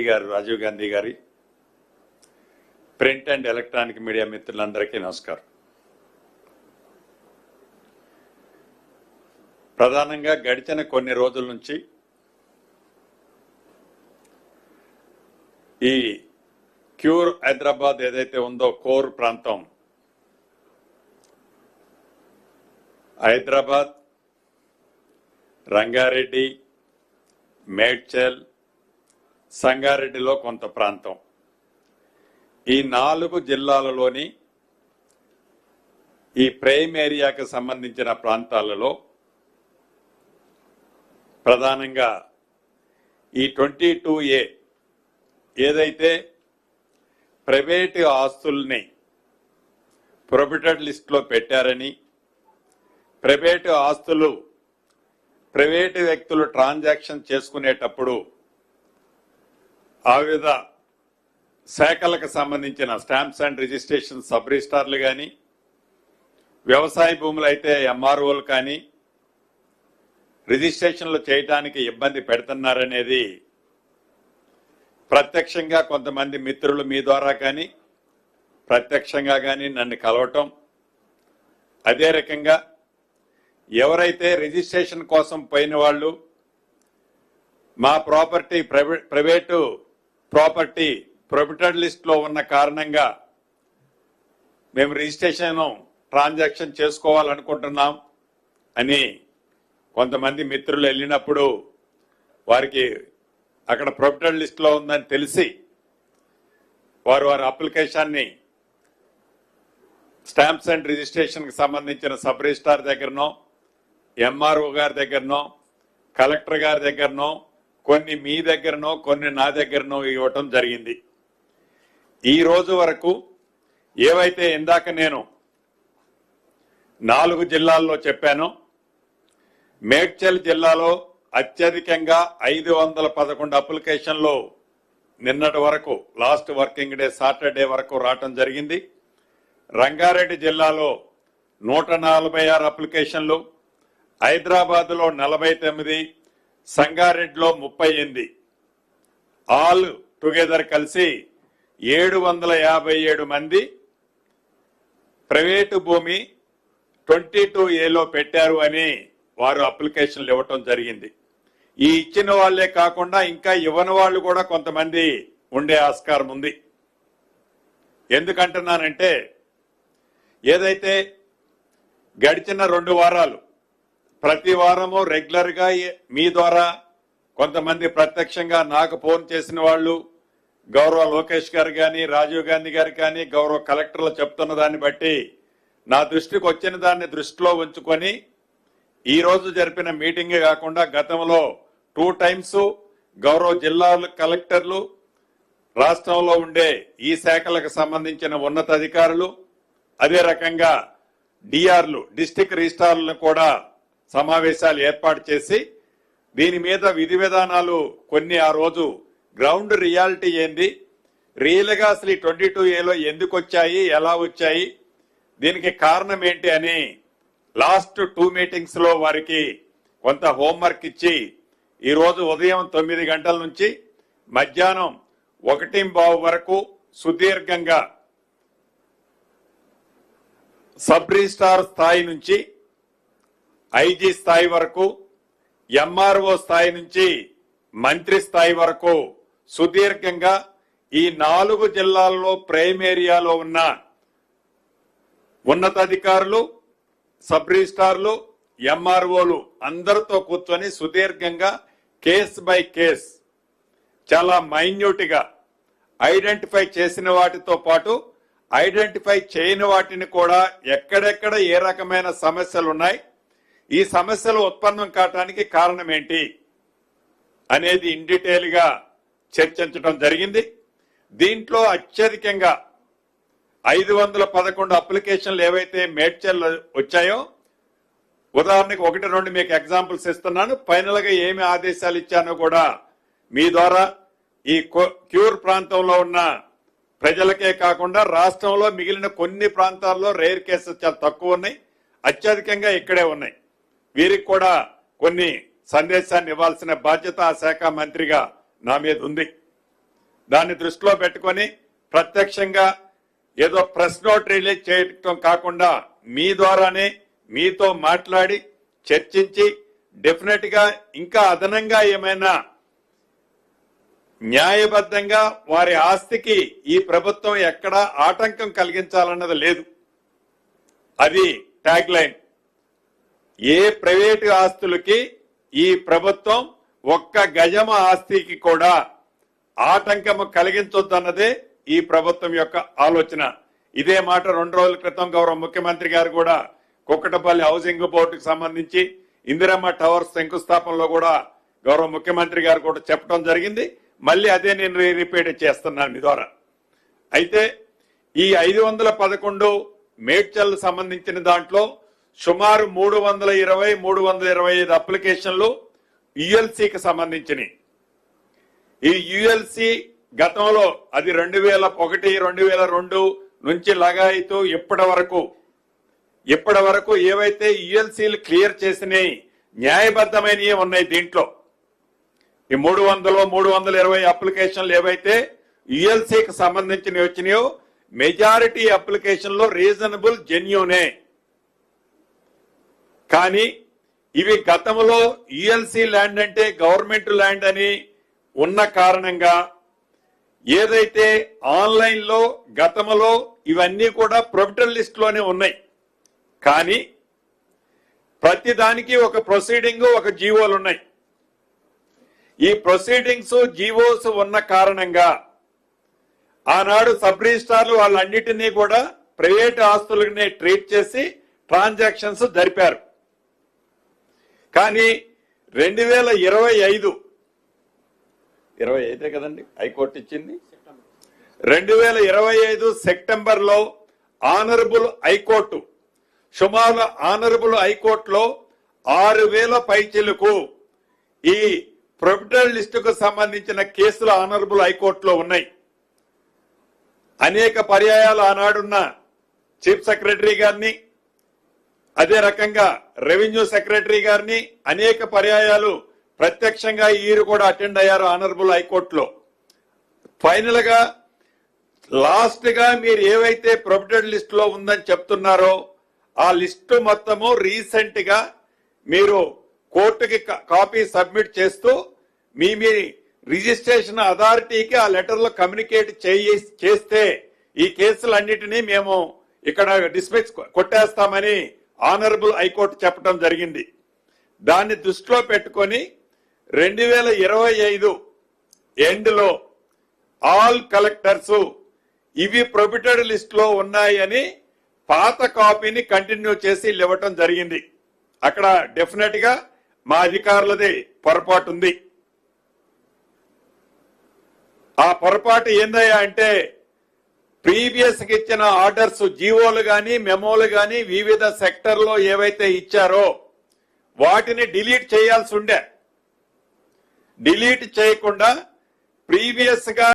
గారు రాజీవ్ గాంధీ గారి print and electronic media మిత్రులందరికీ నమస్కారం. ప్రధానంగా గడిచిన కొన్ని రోజుల నుంచి ఈ క్యూర్ హైదరాబాద్ ఏదైతే ఉందో కోర్ ప్రాంతం, హైదరాబాద్, రంగారెడ్డి, మేడ్చల్, సంగారెడ్డిలో కొంత ప్రాంతం, ఈ 4 జిల్లాలలోని ఈ ప్రైమ్ ఏరియాకు సంబంధించిన ప్రాంతాలలో ప్రధానంగా ఈ 22A ఏదైతే ప్రైవేటు ఆస్తుల్ని ప్రొహిబిటెడ్ లిస్టులో పెట్టారని, ప్రైవేటు ఆస్తులు ప్రైవేటు వ్యక్తులు ట్రాన్సాక్షన్ చేసుకునేటప్పుడు ఆ వివిధ శాఖలకు సంబంధించిన స్టాంప్స్ అండ్ రిజిస్ట్రేషన్ సబ్ రిజిస్ట్రార్లు కానీ, వ్యవసాయ భూములు అయితే ఎంఆర్ఓలు కానీ రిజిస్ట్రేషన్లు చేయడానికి ఇబ్బంది పెడుతున్నారనేది ప్రత్యక్షంగా కొంతమంది మిత్రులు మీ ద్వారా కానీ ప్రత్యక్షంగా కానీ నన్ను కలవటం, అదే రకంగా ఎవరైతే రిజిస్ట్రేషన్ కోసం పోయిన వాళ్ళు మా ప్రాపర్టీ ప్రైవేటు ప్రాపర్టీ ప్రొహిబిటెడ్ లిస్ట్లో ఉన్న కారణంగా మేము రిజిస్ట్రేషన్ ట్రాన్సాక్షన్ చేసుకోవాలనుకుంటున్నాం అని కొంతమంది మిత్రులు వెళ్ళినప్పుడు వారికి అక్కడ ప్రొహిబిటెడ్ లిస్ట్లో ఉందని తెలిసి వారి అప్లికేషన్ని స్టాంప్స్ అండ్ రిజిస్ట్రేషన్కి సంబంధించిన సబ్ రిజిస్ట్రార్ దగ్గరనో, ఎంఆర్ఓ గారి దగ్గరనో, కలెక్టర్ గారి దగ్గరనో, కొన్ని మీ దగ్గరనో, కొన్ని నా దగ్గరనో ఇవ్వటం జరిగింది. ఈ రోజు వరకు ఏవైతే ఇందాక నేను 4 జిల్లాల్లో చెప్పానో, మేడ్చల్ జిల్లాలో అత్యధికంగా 511 అప్లికేషన్లు నిన్నటి వరకు లాస్ట్ వర్కింగ్ డే సాటర్డే వరకు రావటం జరిగింది. రంగారెడ్డి జిల్లాలో 146 అప్లికేషన్లు, హైదరాబాద్లో 49, సంగారెడ్డిలో 38, ఆల్ టుగెదర్ కలిసి 757 మంది ప్రైవేటు భూమి 22Aలో పెట్టారు అని వారు అప్లికేషన్లు ఇవ్వటం జరిగింది. ఈ ఇచ్చిన వాళ్లే కాకుండా ఇంకా ఇవ్వని వాళ్ళు కూడా కొంతమంది ఉండే ఆస్కారం ఉంది. ఎందుకంటున్నానంటే ఏదైతే గడిచిన 2 వారాలు ప్రతి వారము రెగ్యులర్గా మీ ద్వారా కొంతమంది ప్రత్యక్షంగా నాకు ఫోన్ చేసిన వాళ్ళు, గౌరవ లోకేష్ గారు కానీ, రాజీవ్ గాంధీ గారు కానీ, గౌరవ కలెక్టర్లు చెప్తున్న దాన్ని బట్టి నా దృష్టికి వచ్చిన దాన్ని దృష్టిలో ఉంచుకొని ఈ రోజు జరిపిన మీటింగే కాకుండా గతంలో 2 టైమ్స్ గౌరవ జిల్లా కలెక్టర్లు, రాష్ట్రంలో ఉండే ఈ శాఖలకు సంబంధించిన ఉన్నతాధికారులు, అదే రకంగా డిఆర్లు డిస్ట్రిక్ట్ రిజిస్ట్రార్లను కూడా సమావేశాలు ఏర్పాటు చేసి దీని మీద విధి విధానాలు కొన్ని ఆ రోజు గ్రౌండ్ రియాలిటీ ఏంది, రియల్గా అసలు 22Aలో ఎందుకు వచ్చాయి, ఎలా వచ్చాయి, దీనికి కారణం ఏంటి అని లాస్ట్ 2 మీటింగ్స్ లో వారికి కొంత హోంవర్క్ ఇచ్చి ఈ రోజు ఉదయం 9 గంటల నుంచి మధ్యాహ్నం 1:15 వరకు సుదీర్ఘంగా సబ్ రిజిస్ట్రార్ స్థాయి నుంచి ఐజీ స్థాయి వరకు, ఎంఆర్ఓ స్థాయి నుంచి మంత్రి స్థాయి వరకు సుదీర్ఘంగా ఈ 4 జిల్లాల్లో ప్రైమ్ ఏరియాలో ఉన్న ఉన్నతాధికారులు, సబ్ రిజిస్ట్రార్లు, ఎంఆర్ఓలు అందరితో కూర్చొని సుదీర్ఘంగా కేస్ బై కేస్ చాలా మైన్యూట్ గా ఐడెంటిఫై చేసిన వాటితో పాటు ఐడెంటిఫై చేయని వాటిని కూడా ఎక్కడెక్కడ ఏ రకమైన సమస్యలు ఉన్నాయి, ఈ సమస్యలు ఉత్పన్నం కావడానికి కారణం ఏంటి అనేది ఇన్ డీటెయిల్ గా చర్చించడం జరిగింది. దీంట్లో అత్యధికంగా 511 అప్లికేషన్లు ఏవైతే మేడ్చల్ వచ్చాయో, ఉదాహరణకు 1-2 మీకు ఎగ్జాంపుల్స్ ఇస్తున్నాను. ఫైనల్ గా ఏమి ఆదేశాలు ఇచ్చానో కూడా మీ ద్వారా ఈ క్యూర్ ప్రాంతంలో ఉన్న ప్రజలకే కాకుండా రాష్ట్రంలో మిగిలిన కొన్ని ప్రాంతాల్లో రేర్ కేసెస్ చాలా తక్కువ ఉన్నాయి, అత్యధికంగా ఇక్కడే ఉన్నాయి. వీరికి కూడా కొన్ని సందేశాన్ని ఇవ్వాల్సిన బాధ్యత ఆ శాఖ మంత్రిగా నా మీద ఉంది. దాన్ని దృష్టిలో పెట్టుకొని ప్రత్యక్షంగా ఏదో ప్రెస్ నోట్ రిలీజ్ చేయటం కాకుండా మీ ద్వారానే మీతో మాట్లాడి చర్చించి డెఫినెట్ గా ఇంకా అదనంగా ఏమైనా న్యాయబద్ధంగా వారి ఆస్తికి ఈ ప్రభుత్వం ఎక్కడ ఆటంకం కలిగించాలన్నది లేదు. అది ట్యాగ్ లైన్. ఏ ప్రైవేటు ఆస్తులకి ఈ ప్రభుత్వం ఒక్క గజమ ఆస్తికి కూడా ఆటంకం కలిగించొద్దన్నదే ఈ ప్రభుత్వం యొక్క ఆలోచన. ఇదే మాట 2 రోజుల క్రితం గౌరవ ముఖ్యమంత్రి గారు కూడా కుక్కటపల్లి హౌసింగ్ బోర్డుకు సంబంధించి ఇందిరమ్మ టవర్స్ శంకుస్థాపనలో కూడా గౌరవ ముఖ్యమంత్రి గారు కూడా చెప్పడం జరిగింది. మళ్ళీ అదే నేను రిపీట్ చేస్తున్నాను మీ ద్వారా. అయితే ఈ 511 మేడ్చల్ సంబంధించిన దాంట్లో సుమారు 325 అప్లికేషన్లు యుఎల్సీకి సంబంధించినవి. ఈ యుఎల్సీ గతంలో అది 2001, 2002 నుంచి లగాయితూ ఇప్పటి వరకు ఏవైతే యుఎల్సీలు క్లియర్ చేసినాయి న్యాయబద్ధమైనవి ఉన్నాయి. దీంట్లో ఈ 320 అప్లికేషన్లు ఏవైతే యుఎల్సీకి సంబంధించినవి వచ్చినాయో మెజారిటీ అప్లికేషన్లో రీజనబుల్ జెన్యూనే. కానీ ఇవి గతంలో యుఎల్సీ ల్యాండ్ అంటే గవర్నమెంట్ ల్యాండ్ అని ఉన్న కారణంగా ఏదైతే ఆన్లైన్ లో గతంలో ఇవన్నీ కూడా ప్రొబిటర్ లిస్ట్ లోనే ఉన్నాయి. కానీ ప్రతి దానికి ఒక ప్రొసీడింగ్, ఒక జీవోలు ఉన్నాయి. ఈ ప్రొసీడింగ్స్, జీవోస్ ఉన్న కారణంగా ఆనాడు సబ్ రిజిస్ట్రార్లు వాళ్ళన్నిటినీ కూడా ప్రైవేట్ ఆస్తులనే ట్రీట్ చేసి ట్రాన్సాక్షన్స్ జరిపారు. కానీ 2025 కదండి హైకోర్టు ఇచ్చింది. 2025 సెప్టెంబర్ లో ఆనరబుల్ హైకోర్టు సుమారు ఆనరబుల్ హైకోర్టులో 6000 పైచిలకు ఈ ప్రొబిటర్ లిస్టుకు సంబంధించిన కేసులు ఆనరబుల్ హైకోర్టులో ఉన్నాయి. అనేక పర్యాయాలు ఆనాడున్న చీఫ్ సెక్రటరీ గారిని, అదే రకంగా రెవెన్యూ సెక్రటరీ గారిని అనేక పర్యాయాలు ప్రత్యక్షంగా ఈరు కూడా అటెండ్ అయ్యారు ఆనరబుల్ హైకోర్టులో. ఫైనల్ గా లాస్ట్ గా మీరు ఏవైతే ప్రొబిటర్ లిస్ట్ లో ఉందని చెప్తున్నారో ఆ లిస్టు మొత్తము రీసెంట్ గా మీరు కోర్టుకి కాపీ సబ్మిట్ చేస్తూ మీ రిజిస్ట్రేషన్ అథారిటీకి ఆ లెటర్లో కమ్యూనికేట్ చేస్తే ఈ కేసులన్నిటినీ మేము ఇక్కడ డిస్మిస్ కొట్టేస్తామని ఆనరబుల్ హైకోర్టు చెప్పడం జరిగింది. దాన్ని దృష్టిలో పెట్టుకొని 2025 ఎండ్ లో ఆల్ కలెక్టర్స్ ఇవి ప్రొబిటెడ్ లిస్ట్ లో ఉన్నాయని పాత కాపీని కంటిన్యూ చేసి ఇవ్వటం జరిగింది. అక్కడ డెఫినెట్ గా మా అధికారులది పొరపాటు ఉంది. ఆ పొరపాటు ఏందయ్యా అంటే ప్రీవియస్ కి ఇచ్చిన ఆర్డర్స్, జీవోలు గాని మెమోలు గాని వివిధ సెక్టర్లో ఏవైతే ఇచ్చారో వాటిని డిలీట్ చేయాల్సి ఉండే. డిలీట్ చేయకుండా ప్రీవియస్ గా